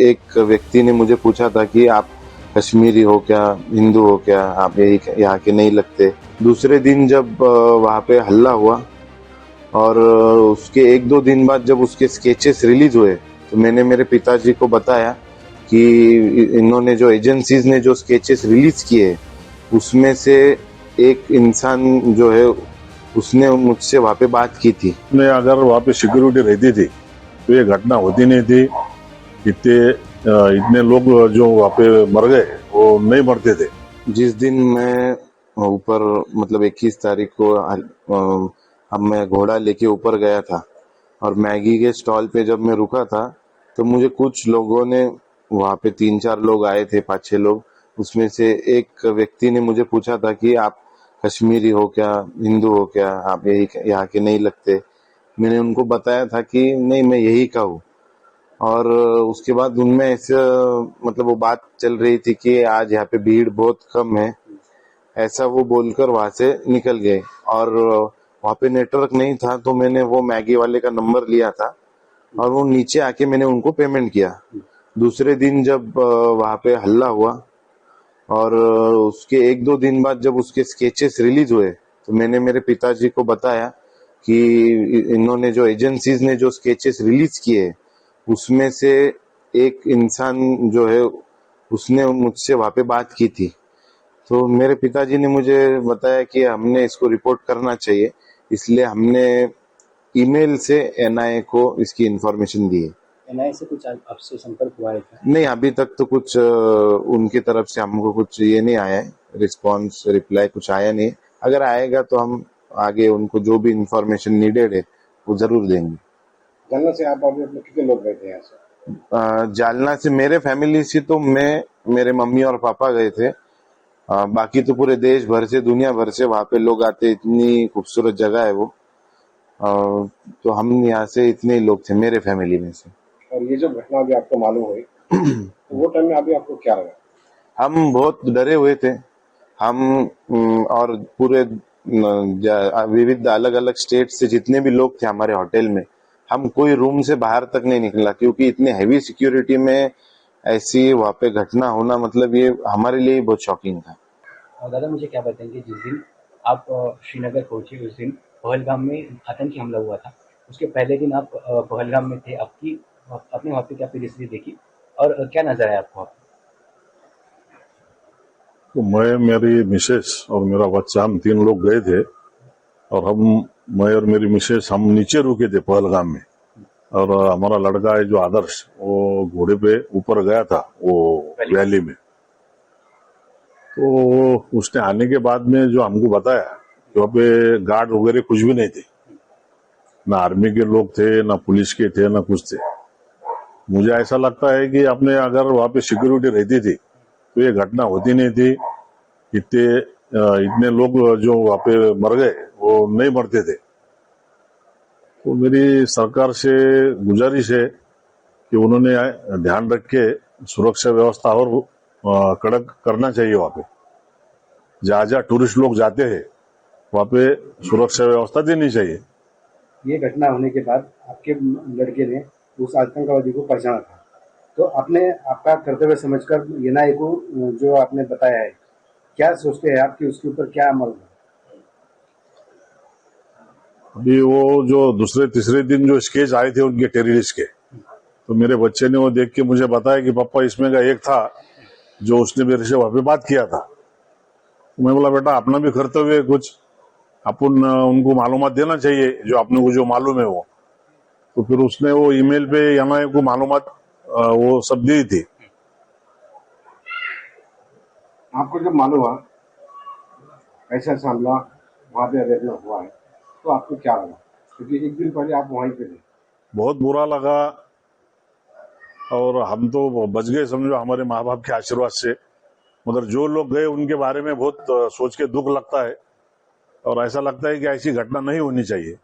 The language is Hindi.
एक व्यक्ति ने मुझे पूछा था कि आप कश्मीरी हो क्या, हिंदू हो क्या, आप यही यहाँ के नहीं लगते। दूसरे दिन जब वहाँ पे हल्ला हुआ और उसके 1-2 दिन बाद जब उसके स्केचेस रिलीज हुए तो मैंने मेरे पिताजी को बताया कि इन्होंने जो एजेंसीज ने जो स्केचेस रिलीज किए उसमें से एक इंसान जो है उसने मुझसे वहाँ पे बात की थी। ने अगर वहाँ पे सिक्योरिटी रहती थी तो ये घटना होती नहीं थी। इतने लोग जो वहाँ पे मर गए वो नहीं मरते थे। जिस दिन मैं ऊपर मतलब 21 तारीख को अब मैं घोड़ा लेके ऊपर गया था और मैगी के स्टॉल पे जब मैं रुका था तो मुझे कुछ लोगों ने, वहाँ पे 3-4 लोग आए थे, 5-6 लोग, उसमें से एक व्यक्ति ने मुझे पूछा था कि आप कश्मीरी हो क्या, हिंदू हो क्या, आप यही यहाँ के नहीं लगते। मैंने उनको बताया था कि नहीं, मैं यही का हूँ। और उसके बाद उनमें ऐसे मतलब वो बात चल रही थी कि आज यहाँ पे भीड़ बहुत कम है, ऐसा वो बोलकर वहां से निकल गए। और वहां पे नेटवर्क नहीं था तो मैंने वो मैगी वाले का नंबर लिया था और वो नीचे आके मैंने उनको पेमेंट किया। दूसरे दिन जब वहां पे हल्ला हुआ और उसके 1-2 दिन बाद जब उसके स्केचेस रिलीज हुए तो मैंने मेरे पिताजी को बताया कि इन्होंने जो एजेंसीज ने जो स्केचेस रिलीज किए उसमें से एक इंसान जो है उसने मुझसे वहां पे बात की थी। तो मेरे पिताजी ने मुझे बताया कि हमने इसको रिपोर्ट करना चाहिए, इसलिए हमने ईमेल से एनआईए को इसकी इंफॉर्मेशन दी है। एनआईए से कुछ आपसे संपर्क हुआ है क्या? नहीं, अभी तक तो कुछ उनकी तरफ से हमको कुछ ये नहीं आया है, रिस्पांस रिप्लाई कुछ आया नहीं है। अगर आएगा तो हम आगे उनको जो भी इंफॉर्मेशन नीडेड है वो जरूर देंगे। जालना से आप अभी अपने कितने लोग गए थे यहाँ से? जालना से मेरे फैमिली से तो मैं, मेरे मम्मी और पापा गए थे। बाकी तो पूरे देश भर से, दुनिया भर से वहाँ पे लोग आते, इतनी खूबसूरत जगह है वो। तो हम यहाँ से इतने ही लोग थे मेरे फैमिली में से। और ये जो घटना अभी आपको मालूम हुई तो वो टाइम में अभी आपको क्या लगा? हम बहुत डरे हुए थे। हम और पूरे विविध अलग अलग स्टेट से जितने भी लोग थे हमारे होटल में, हम कोई रूम से बाहर तक नहीं निकला क्योंकि इतने हैवी सिक्योरिटी में ऐसी वहाँ पे घटना होना मतलब ये हमारे लिए बहुत शॉकिंग था। दादा मुझे क्या बताएंगे, जिस दिन आप श्रीनगर पहुंचे उस दिन पहलगाम में आतंकी हमला हुआ था, उसके पहले दिन आप पहलगाम में थे, आपने वहाँ पे क्या परिस्थिति देखी और क्या नजर आया आपको? तो मैं, मेरी मिसेस और मेरा बच्चा, हम 3 लोग गए थे और मैं और मेरी मिसेस हम नीचे रुके थे पहलगाम में। और हमारा लड़का है जो आदर्श, वो घोड़े पे ऊपर गया था वो वैली में। तो उसने आने के बाद में जो हमको बताया कि वहाँ पे गार्ड वगैरह कुछ भी नहीं थे, ना आर्मी के लोग थे, ना पुलिस के थे, ना कुछ थे। मुझे ऐसा लगता है कि अपने अगर वहाँ पे सिक्योरिटी रहती थी तो ये घटना होती नहीं थी। इतने लोग जो वहाँ पे मर गए वो नहीं मरते थे। तो मेरी सरकार से गुजारिश है कि उन्होंने ध्यान रख के सुरक्षा व्यवस्था और कड़क करना चाहिए। वहाँ पे जहाँ जहाँ टूरिस्ट लोग जाते हैं वहाँ पे सुरक्षा व्यवस्था देनी चाहिए। ये घटना होने के बाद आपके लड़के ने उस आतंकवादी को पहचाना था, तो आपने आपका कर्तव्य समझकर एनआईए को जो आपने बताया है, क्या सोचते हैं आप कि उसके ऊपर क्या अमल है? अभी वो जो दूसरे तीसरे दिन जो स्केच आए थे उनके टेररिस्ट के, तो मेरे बच्चे ने वो देख के मुझे बताया कि पापा इसमें का एक था जो उसने मेरे से वहां पे बात किया था। तो मैं बोला बेटा अपना भी कर्तव्य है, कुछ अपन उनको मालूमात देना चाहिए जो अपने को जो मालूम है वो। तो फिर उसने वो ईमेल पे एनआईए को मालूमात वो सब दी थी। आपको जब मालूम हुआ ऐसा हमला वहाँ पे अरेंजमेंट हुआ है तो आपको क्या लगा, क्योंकि एक दिन पहले आप वहीं पे थे? बहुत बुरा लगा और हम तो बच गए समझो हमारे माँ बाप के आशीर्वाद से। मगर जो लोग गए उनके बारे में बहुत सोच के दुख लगता है और ऐसा लगता है कि ऐसी घटना नहीं होनी चाहिए।